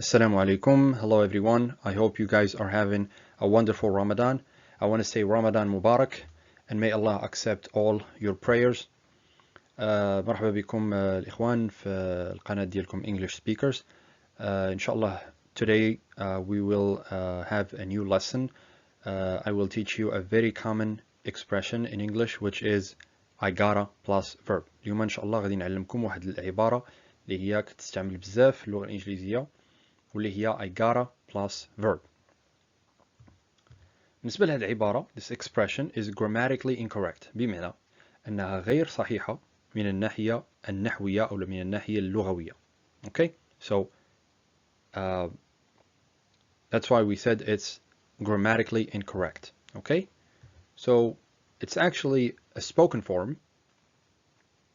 Assalamu alaikum. Hello everyone. I hope you guys are having a wonderful Ramadan. I want to say Ramadan Mubarak and may Allah accept all your prayers. مرحبا بكم الإخوان في القناة ديالكم English Speakers. Inshallah today we will have a new lesson. I will teach you a very common expression in English which is I gotta plus verb. اليوم إن شاء الله غادي نعلمكم واحد العبارة اللي هي كتستعمل بزاف في اللغة الإنجليزية واللي هي I gotta plus verb. بالنسبة لهذه العبارة this expression is grammatically incorrect بمعنى أنها غير صحيحة من الناحية النحوية أو من الناحية اللغوية. Okay, so that's why we said it's grammatically incorrect. Okay, so it's actually a spoken form.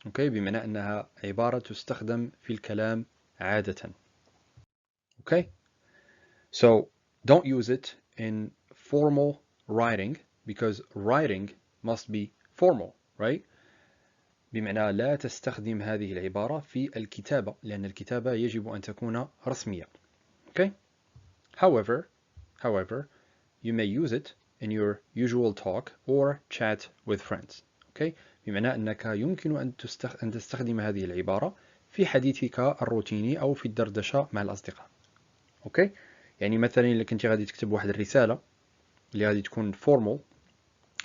Okay, بمعنى أنها عبارة تستخدم في الكلام عادة. Okay, so don't use it in formal writing because writing must be formal, right? بمعنى لا تستخدم هذه العبارة في الكتابة لأن الكتابة يجب أن تكون رسمية. Okay? However, you may use it in your usual talk or chat with friends. Okay? بمعنى أنك يمكن أن تستخدم هذه العبارة في حديثك الروتيني أو في الدردشة مع الأصدقاء. اوكي يعني مثلا الا كنتي غادي تكتب واحد الرساله اللي غادي تكون formal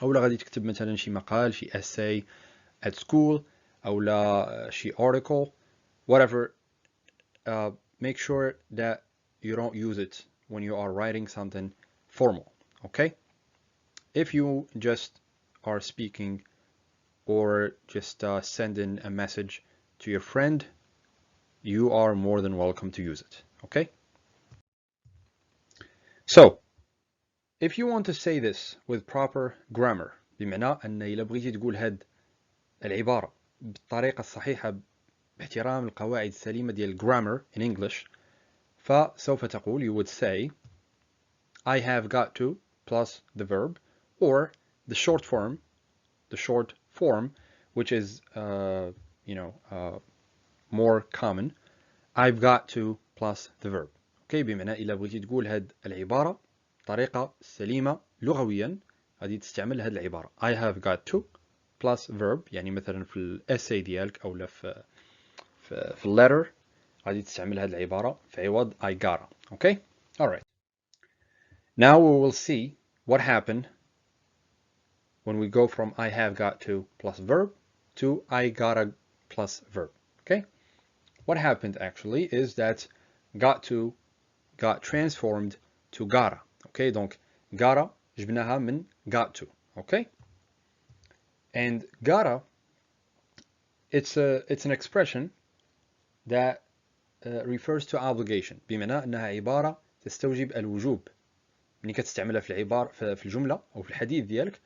او لا غادي تكتب مثلا شي مقال شي essay at school او لا شي article whatever, make sure that you don't use it when you are writing something formal. Okay, if you just are speaking or just sending a message to your friend, you are more than welcome to use it. Okay, so if you want to say this with proper grammar بمعنى أن إلا بغيتي تقول هاد العبارة بالطريقة الصحيحة باحترام القواعد السليمة ديال grammar in English فسوف تقول you would say I have got to plus the verb or the short form which is more common I've got to plus the verb. Okay, بمعنى إلا بغيتي تقول هاد العبارة طريقة سليمة لغويا غادي تستعمل هذه العبارة I have got to plus verb يعني مثلا في الاساي ديالك أو لا في letter غادي تستعمل هذه العبارة في عوض I gotta. Okay, alright. Now we will see what happened when we go from I have got to plus verb to I gotta plus verb. Okay, what happened actually is that got to got transformed to gotta. Okay, donc gotta جبناها من got to. Okay, and gotta it's an expression that refers to obligation بمعنى أنها عبارة تستوجب الوجوب ملي كتستعملها في العبارة في الجملة أو في الحديث ديالك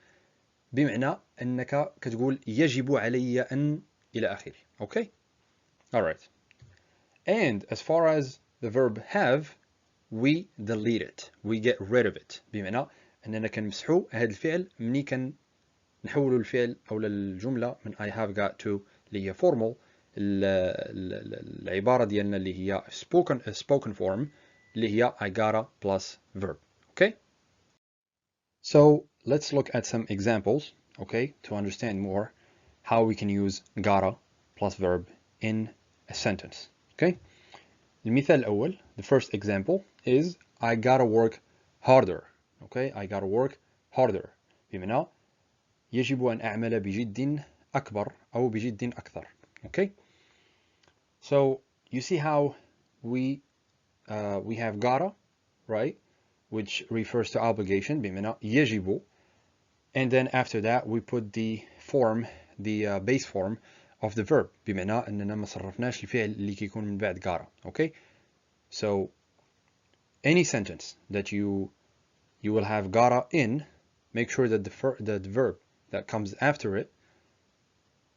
بمعنى أنك كتقول يجب علي أن إلى آخره. Okay, alright. And as far as the verb have, we delete it, we get rid of it بمعنى أننا كنمسحو هذا الفعل مني كنحولو الفعل أو الجملة من I have got to اللي هي formal العبارة ديالنا اللي هي spoken form اللي هي I gotta plus verb. Okay, so let's look at some examples, okay, to understand more how we can use gotta plus verb in a sentence. Okay, المثال الأول, the first example is I gotta work harder. Okay, I gotta work harder بمعنى يجب أن أعمل بجد أكبر أو بجد أكثر. Okay, so you see how we have gotta, right, which refers to obligation بمعنى يجب, and then after that we put the base form of the verb بمعنى أننا ما صرفناش الفعل اللي كيكون من بعد gotta. Okay, so any sentence that you will have gotta in, make sure that the verb that comes after it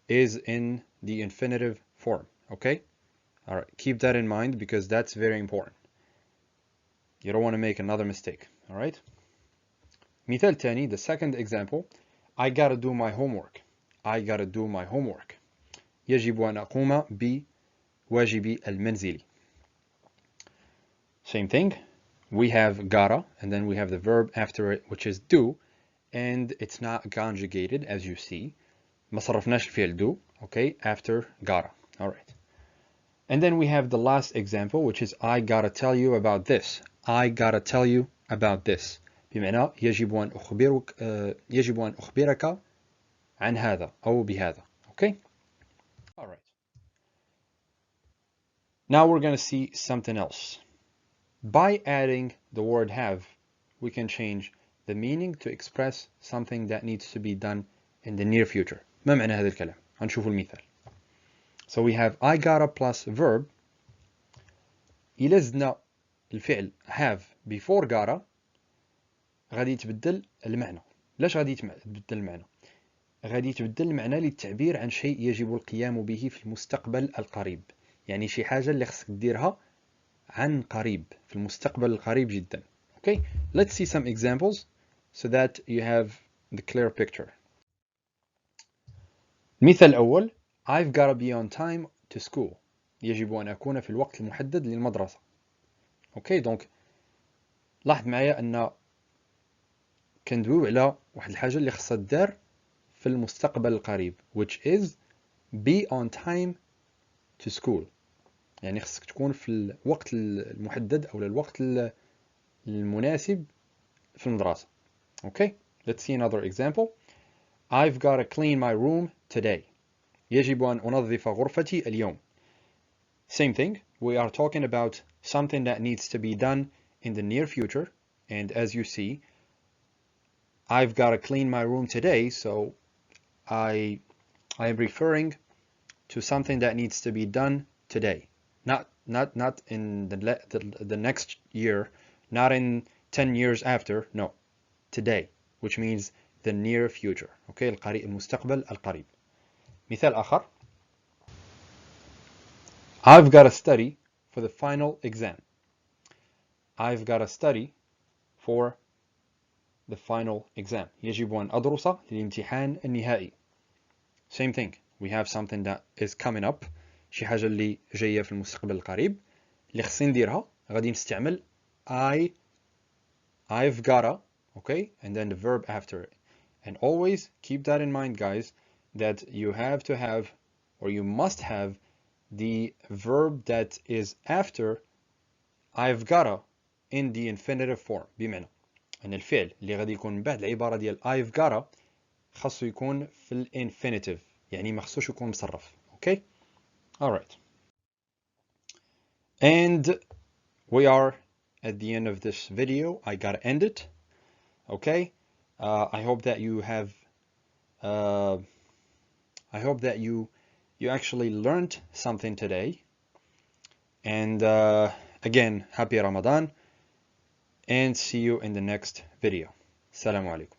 is in the infinitive form. Okay, all right, keep that in mind because that's very important. You don't want to make another mistake. All right, مثال تاني, the second example, I gotta do my homework. I gotta do my homework. يجب أن أقوم بواجبي المنزلي. Same thing. We have gotta, and then we have the verb after it, which is do, and it's not conjugated, as you see. ما صرفناش الفعل do, okay, after gotta. All right. And then we have the last example, which is I gotta tell you about this. I gotta tell you about this. بمعنى يجب أن أخبرك عن هذا أو بهذا. Okay? All right. Now we're going to see something else. By adding the word have, we can change the meaning to express something that needs to be done in the near future. ما معنى هذا الكلام؟ هنشوف المثال. So we have I gotta plus verb. إذا زدنا الفعل have before gotta غادي يتبدل المعنى. ليش غادي يتبدل المعنى؟ غادي يتبدل المعنى للتعبير عن شيء يجب القيام به في المستقبل القريب. يعني شي حاجة اللي خصك ديرها عن قريب في المستقبل القريب جدا. Okay, let's see some examples so that you have the clear picture. المثال الأول I've got to be on time to school. يجب أن أكون في الوقت المحدد للمدرسة. Okay, donc لاحظ معايا أن كندويو على واحد الحاجة اللي خصها تدار في المستقبل القريب which is be on time to school. يعني خصك تكون في الوقت المحدد أو الوقت المناسب في المدرسة. Okay, let's see another example. I've got to clean my room today. يجب أن أنظف غرفتي اليوم. Same thing, we are talking about something that needs to be done in the near future, and as you see, I've got to clean my room today, so I am referring to something that needs to be done today. Not in the next year, not in 10 years after, no, today, which means the near future. Okay, المستقبل القريب. مثال آخر. I've got to study for the final exam. I've got to study for the final exam. يجب أن أدرس للامتحان النهائي. Same thing. We have something that is coming up. شي حاجة اللي جاية في المستقبل القريب اللي خصني نديرها غادي نستعمل I've gotta, okay, and then the verb after it. And always keep that in mind, guys, that you have to have or you must have the verb that is after I've gotta in the infinitive form. بمعنى أن الفعل اللي غادي يكون من بعد العبارة ديال I've gotta خاصو يكون في الانفينيتيف يعني ما خصوش يكون مصرف. Okay? Alright. And we are at the end of this video. I gotta end it. Okay? I hope that you have I hope that you actually learned something today. And again, happy Ramadan, and see you in the next video. Assalamu alaikum.